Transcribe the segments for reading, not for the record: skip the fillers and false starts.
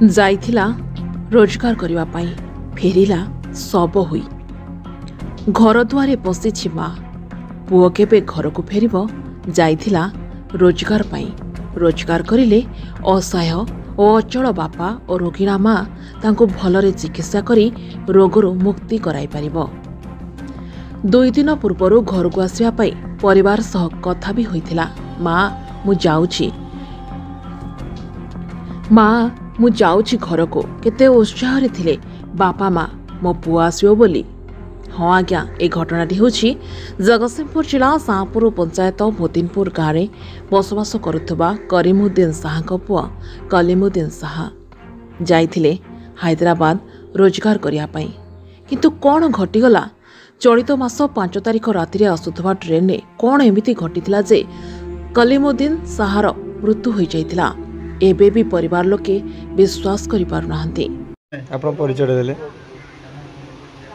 जाइथिला रोजगार करिवा पाई फेरिला सब हुई घर दुआरे बसिछि माँ पुओ केबे घर को फेरिबो जाइथिला रोजगार पाई रोजगार करिले असहाय और अचल बापा और रोगिणा माँ तांको भलरे चिकित्सा करी रोगरू मुक्ति कराई पारिबो। 2 दिन पूर्वरु घर को आसिया पाई परिवार सह कथा भी होइथिला। माँ मु जाउछि घर को केते उत्साह रे थिले बापा माँ मो पुआ आसियो बोली। हाँ आज्ञा ए घटनाटी होछि जगतसिंहपुर जिला साहपुर पंचायत भोतिनपुर गाँव में बसवास करुवा करीमुद्दीन साहा पुआ कलीमुद्दीन साहा जाइथिले हैदराबाद रोजगार करिया पाई। किंतु कौन घटीगला चलित मास 5 तारिख राति आसुवा ट्रेन में कौन एमिति घटीला जे कलीमुद्दीन साहार मृत्यु हो जाइतिला एबे भी परिवार लोके विश्वास करि पारु नाहंती। आपण परिचय देले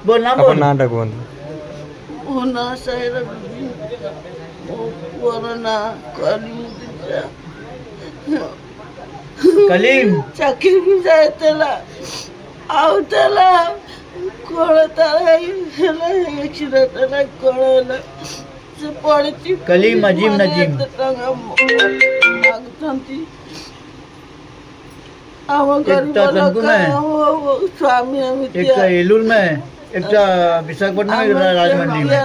बोलना आपण नाटा कोन होना साइरा कोरोना कलीम चाकरी भी जायतला आवतला कोळतला हेला एक्सीडेंट ना कोळला से पडती कलीम अजीम नजीम मागतंती आवा गरीब लोक स्वामी अमित एक एलुल में एक विशाखापट्टनम में राजमंड्री में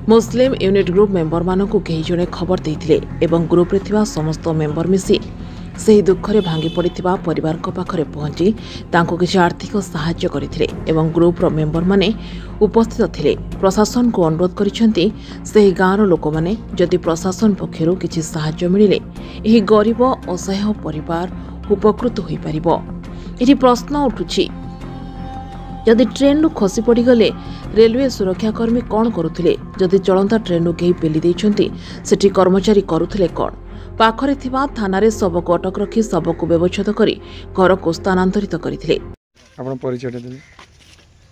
मुस्लिम यूनिट ग्रुप मेंबर मानकु केही जणे खबर देइथिले एवं ग्रुप रे थिबा समस्त मेंबर मिसी सही दुख रे भांगी पड़िथिबा परिवार को पाखरे पहुंची तांको किछि आर्थिक सहायता करिथिले एवं ग्रुप रो मेंबर माने उपस्थित थिले। प्रशासन को अनुरोध करिसेंती सही गाँव रो लोक माने जदि प्रशासन पक्षरु किछि सहायता मिलिले एही गरीब असहाय परिवार उपकृत होई परिबो। एठी प्रश्न उठुछि जदि ट्रेन रु खसी पड़ी गले रेलवे सुरक्षाकर्मी कौन करुथिले जदि चलंता ट्रेन रु केही पेली दैछंती सेठी कर्मचारी करुथिले कौन पाखरे थिबा थाना रे सब को अटक रखी सब को व्यवच्छेद करी घर को स्थानांतरित करथिले। आपण परिचय देले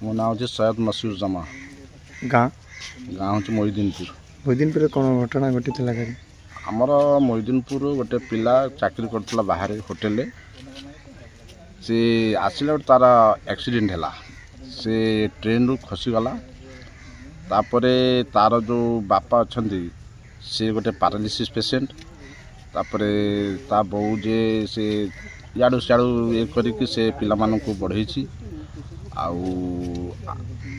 मो नाम जे सैयद मसूर जमा गाँव होची मोहिदीनपुर कोन घटना घटितला गाड़ी हमर मोहिदीनपुर गोटे पिला चाकरी करथला बाहर होटल से आसिला तार एक्सीडेंट हैला से ट्रेन रु खसी गला तापरे तार जो बापा अछंती से गोटे पैरालिसिस पेशेंट तापरे ता बहु जे से याडू सियाडू ये करिक से पिला मानन को बढ़ेछि आउ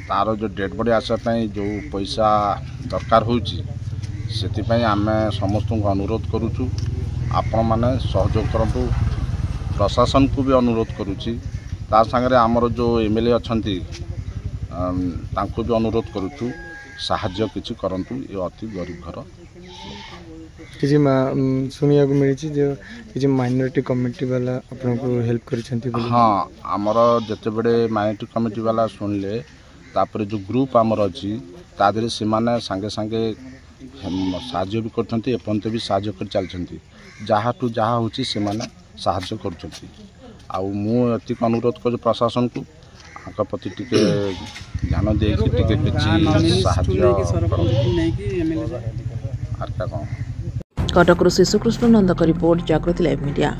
तार जो डेड बॉडी आसा पई जो पैसा दरकार होछि सेति पई आमे समस्त को अनुरोध करूछु आपण माने सहयोग करबो। प्रशासन को भी अनुरोध करुछि ता संगे आमर जो एमएलए अछंती तांको भी अनुरोध करूछु साहाय्य किछि करंतु ये अति गरीब घर किछि सुनिया को मिली जो किछि माइनॉरिटी कमिटी वाला आपन को हेल्प करिसेंती। हाँ आमर जते बड़े माइनॉरिटी कमिटी वाला सुनले तापर जो ग्रुप आमर अछि तादरे से माने संगे संगे साहाय्य भी करथंती एपंत भी साहाय्य कर चलछंती जहा टू जहा होछि से माने साहाय्य करछंती आउ मु अति अनुरोध कर प्रशासन को आका प्रति टिके ध्यान दे कि टिके किछि साहाय्य आरका कोन कटक शिशुकृष्ण नंदक रिपोर्ट जागृति लाइव मीडिया।